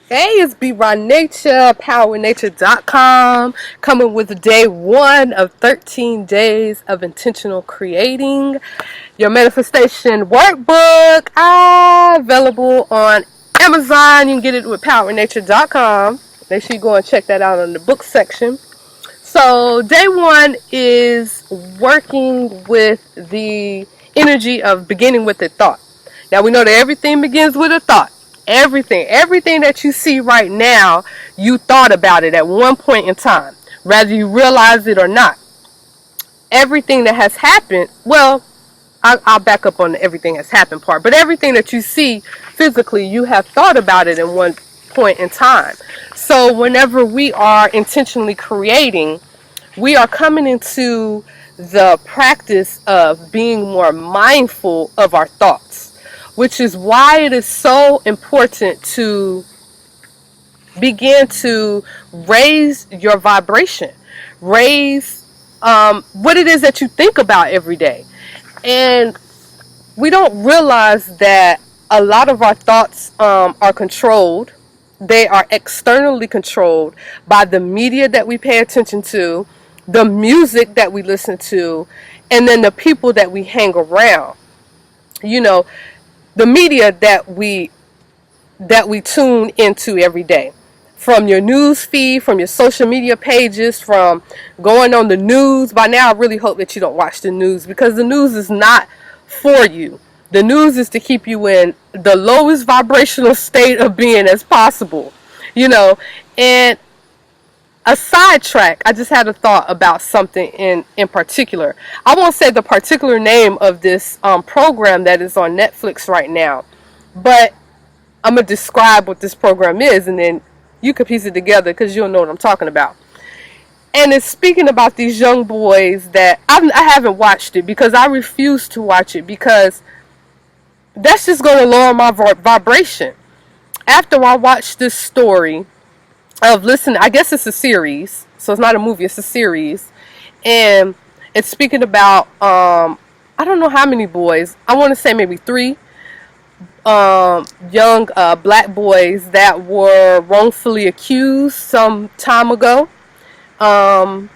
Hey, it's Be Ron Nature, PowerNature.com, coming with day one of 13 days of intentional creating. Your manifestation workbook, available on Amazon. You can get it with PowerNature.com. Make sure you go and check that out in the book section. So, day one is working with the energy of beginning with a thought. Now, we know that everything begins with a thought. Everything that you see right now, you thought about it at one point in time, whether you realize it or not. Everything that has happened, well, I'll back up on the everything that's happened part, but everything that you see physically, you have thought about it in one point in time. So whenever we are intentionally creating, we are coming into the practice of being more mindful of our thoughts, which is why it is so important to begin to raise your vibration, raise what it is that you think about every day. And we don't realize that a lot of our thoughts are controlled. They are externally controlled by the media that we pay attention to, the music that we listen to, and then the people that we hang around. You know, the media that we tune into every day. From your news feed, from your social media pages, from going on the news. By now, I really hope that you don't watch the news, because the news is not for you. The news is to keep you in the lowest vibrational state of being as possible. You know, and a sidetrack, I just had a thought about something in particular. I won't say the particular name of this program that is on Netflix right now, but I'm going to describe what this program is, and then you can piece it together because you'll know what I'm talking about. And it's speaking about these young boys that I haven't watched it because I refuse to watch it, because that's just going to lower my vibration. After I watched this story of, listen, I guess it's a series, so it's not a movie, it's a series, and it's speaking about, I don't know how many boys, I want to say maybe three, young black boys that were wrongfully accused some time ago. I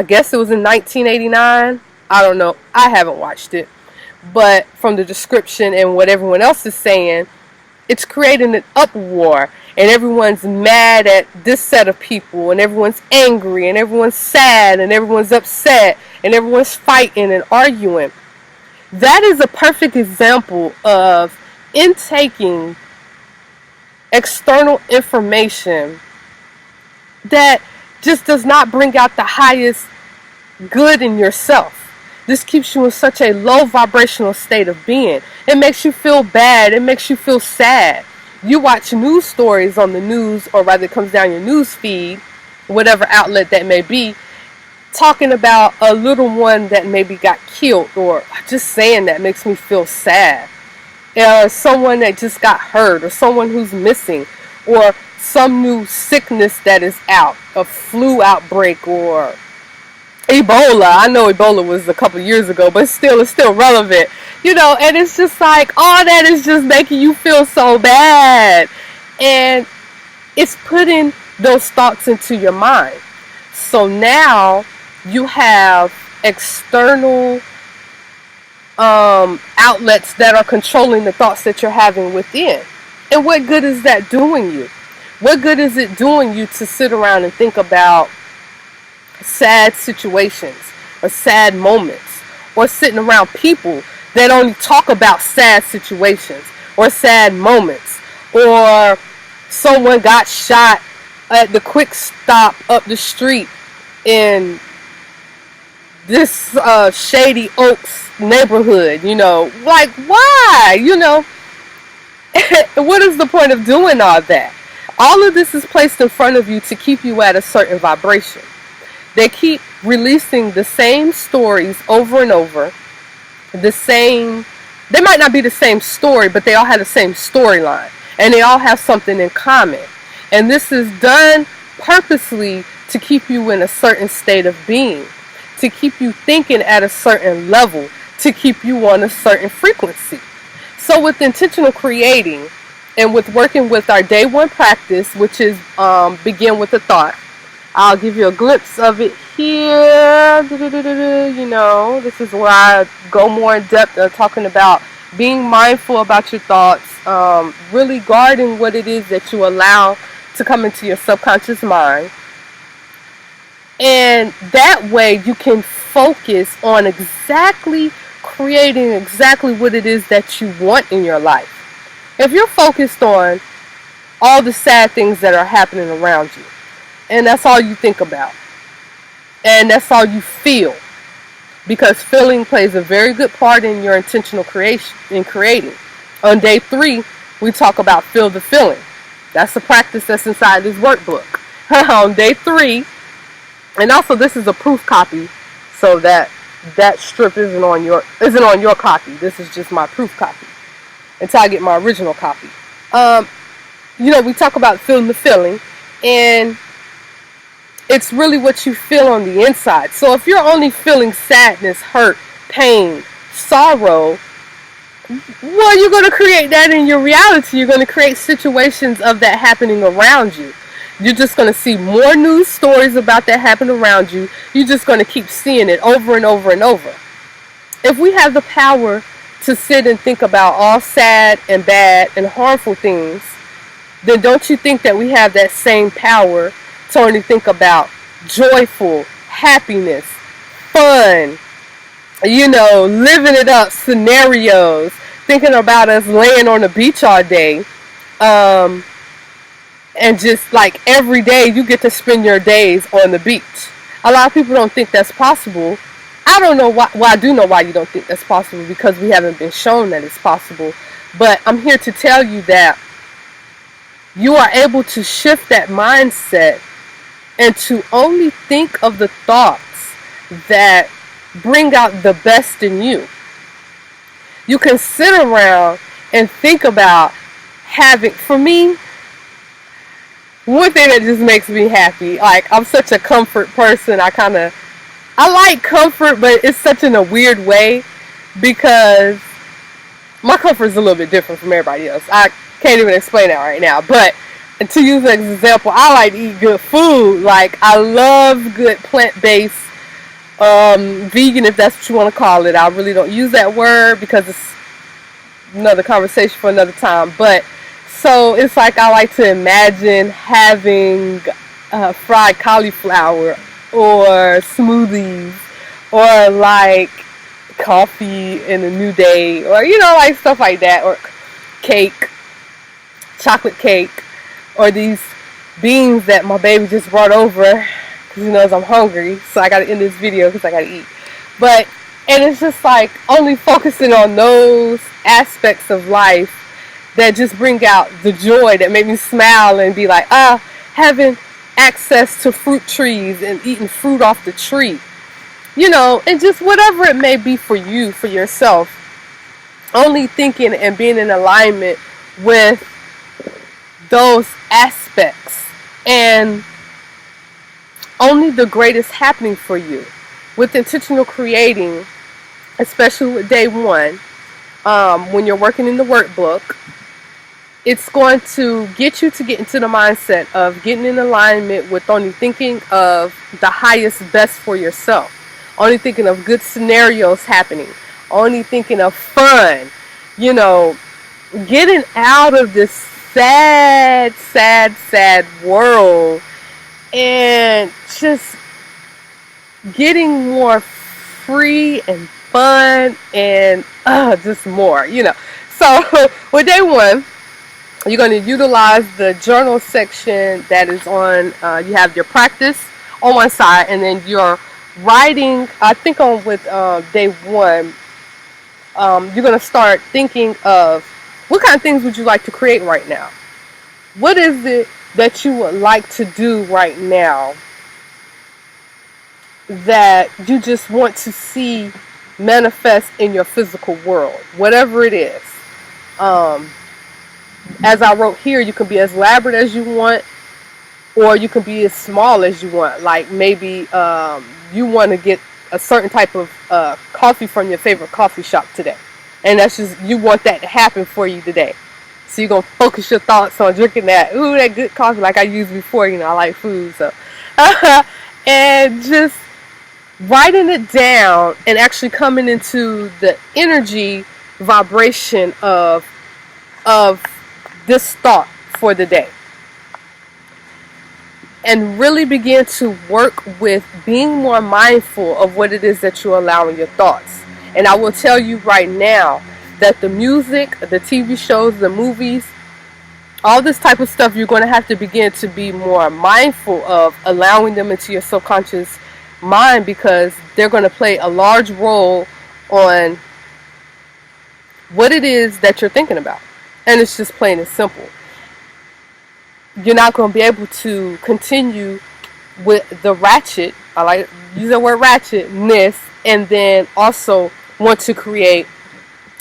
guess it was in 1989. I don't know. I haven't watched it. But from the description and what everyone else is saying, it's creating an uproar. And everyone's mad at this set of people. And everyone's angry. And everyone's sad. And everyone's upset. And everyone's fighting and arguing. That is a perfect example of intaking external information that just does not bring out the highest good in yourself. This keeps you in such a low vibrational state of being. It makes you feel bad. It makes you feel sad. You watch news stories on the news, or rather it comes down your news feed, whatever outlet that may be, talking about a little one that maybe got killed, or just saying that makes me feel sad. Someone that just got hurt, or someone who's missing, or some new sickness that is out, a flu outbreak, or Ebola. I know Ebola was a couple years ago, but it's still relevant, you know. And it's just like all that is just making you feel so bad, and it's putting those thoughts into your mind. So now you have external outlets that are controlling the thoughts that you're having within. And what good is that doing you? What good is it doing you to sit around and think about sad situations or sad moments, or sitting around people that only talk about sad situations or sad moments, or someone got shot at the quick stop up the street in this Shady Oaks neighborhood, you know, like, why? You know, what is the point of doing all that? All of this is placed in front of you to keep you at a certain vibration. They keep releasing the same stories over and over. They might not be the same story, but they all have the same storyline. And they all have something in common. And this is done purposely to keep you in a certain state of being, to keep you thinking at a certain level, to keep you on a certain frequency. So with intentional creating, And with working with our day one practice, which is begin with a thought. I'll give you a glimpse of it here. You know, this is where I go more in depth talking about being mindful about your thoughts, really guarding what it is that you allow to come into your subconscious mind. And that way you can focus on exactly creating exactly what it is that you want in your life. If you're focused on all the sad things that are happening around you, and that's all you think about, and that's all you feel, because feeling plays a very good part in your intentional creation in creating. On day 3, we talk about feel the feeling. That's the practice that's inside this workbook. On day 3, and also this is a proof copy, so that strip isn't on your copy. This is just my proof copy until I get my original copy. You know, we talk about feeling the feeling, and it's really what you feel on the inside. So if you're only feeling sadness, hurt, pain, sorrow, well, you're going to create that in your reality. You're going to create situations of that happening around you. You're just going to see more news stories about that happening around you. You're just going to keep seeing it over and over and over. If we have the power to sit and think about all sad and bad and harmful things, then don't you think that we have that same power to only think about joyful, happiness, fun, you know, living it up scenarios, thinking about us laying on the beach all day, and just like every day you get to spend your days on the beach. A lot of people don't think that's possible. I don't know why. Well, I do know why you don't think that's possible, because we haven't been shown that it's possible. But I'm here to tell you that you are able to shift that mindset and to only think of the thoughts that bring out the best in you. You can sit around and think about having, for me, one thing that just makes me happy, like I'm such a comfort person. I like comfort, but it's such in a weird way, because my comfort is a little bit different from everybody else. I can't even explain that right now, but to use an example, I like to eat good food. Like, I love good plant-based, vegan, if that's what you want to call it. I really don't use that word because it's another conversation for another time, but so it's like I like to imagine having fried cauliflower or smoothies, or like coffee in a new day, or you know, like stuff like that, or cake, chocolate cake, or these beans that my baby just brought over because he knows I'm hungry, so I gotta end this video because I gotta eat. But, and it's just like only focusing on those aspects of life that just bring out the joy, that make me smile and be like, having access to fruit trees and eating fruit off the tree, you know, and just whatever it may be for you, for yourself, only thinking and being in alignment with those aspects, and only the greatest happening for you. With intentional creating, especially with day 1, when you're working in the workbook, it's going to get you to get into the mindset of getting in alignment with only thinking of the highest best for yourself, only thinking of good scenarios happening, only thinking of fun, you know, getting out of this sad world and just getting more free and fun and just more, you know. So with day 1, you're going to utilize the journal section that is on, you have your practice on one side, and then your writing, I think on with day 1, you're going to start thinking of what kind of things would you like to create right now? What is it that you would like to do right now that you just want to see manifest in your physical world? Whatever it is. As I wrote here, you can be as elaborate as you want, or you can be as small as you want. Like maybe you want to get a certain type of coffee from your favorite coffee shop today, and that's just, you want that to happen for you today. So you're going to focus your thoughts on drinking that, ooh, that good coffee like I used before. I like food. So, and just writing it down and actually coming into the energy vibration of this thought for the day. And really begin to work with being more mindful of what it is that you allow in your thoughts. And I will tell you right now that the music, the TV shows, the movies, all this type of stuff, you're going to have to begin to be more mindful of allowing them into your subconscious mind, because they're going to play a large role on what it is that you're thinking about. And it's just plain and simple. You're not going to be able to continue with the ratchet, I like to use the word ratchetness, and then also want to create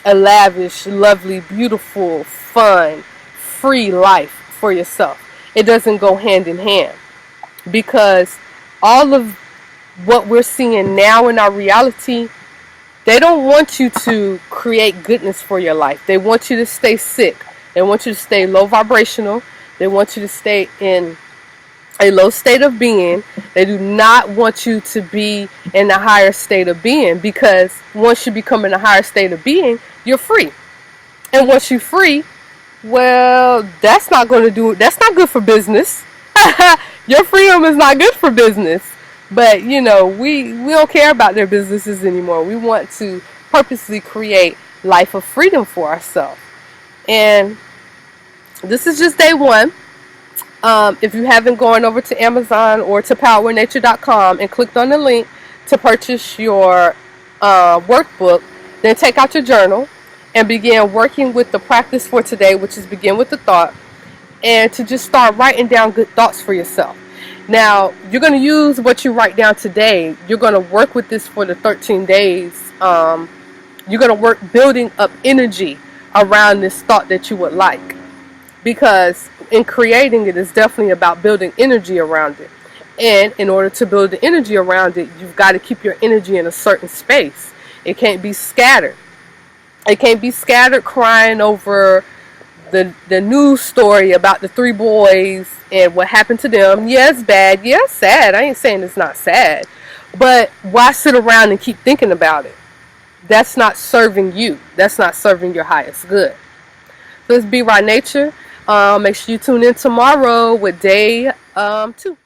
a lavish, lovely, beautiful, fun, free life for yourself. It doesn't go hand in hand, because all of what we're seeing now in our reality, they don't want you to create goodness for your life. They want you to stay sick. They want you to stay low vibrational. They want you to stay in a low state of being. They do not want you to be in a higher state of being, because once you become in a higher state of being, you're free. And once you're free, well, that's not good for business. Your freedom is not good for business. But, we don't care about their businesses anymore. We want to purposely create life of freedom for ourselves. And this is just day one. If you haven't gone over to Amazon or to powernature.com and clicked on the link to purchase your workbook, then take out your journal and begin working with the practice for today, which is begin with the thought, and to just start writing down good thoughts for yourself. Now, you're going to use what you write down today. You're going to work with this for the 13 days. You're going to work building up energy around this thought that you would like. Because in creating it is definitely about building energy around it. And in order to build the energy around it, you've got to keep your energy in a certain space. It can't be scattered. It can't be scattered crying over the news story about the 3 boys and what happened to them. Yeah, it's bad. Yeah, it's sad. I ain't saying it's not sad. But why sit around and keep thinking about it? That's not serving you. That's not serving your highest good. So let's be right nature. Make sure you tune in tomorrow with day 2.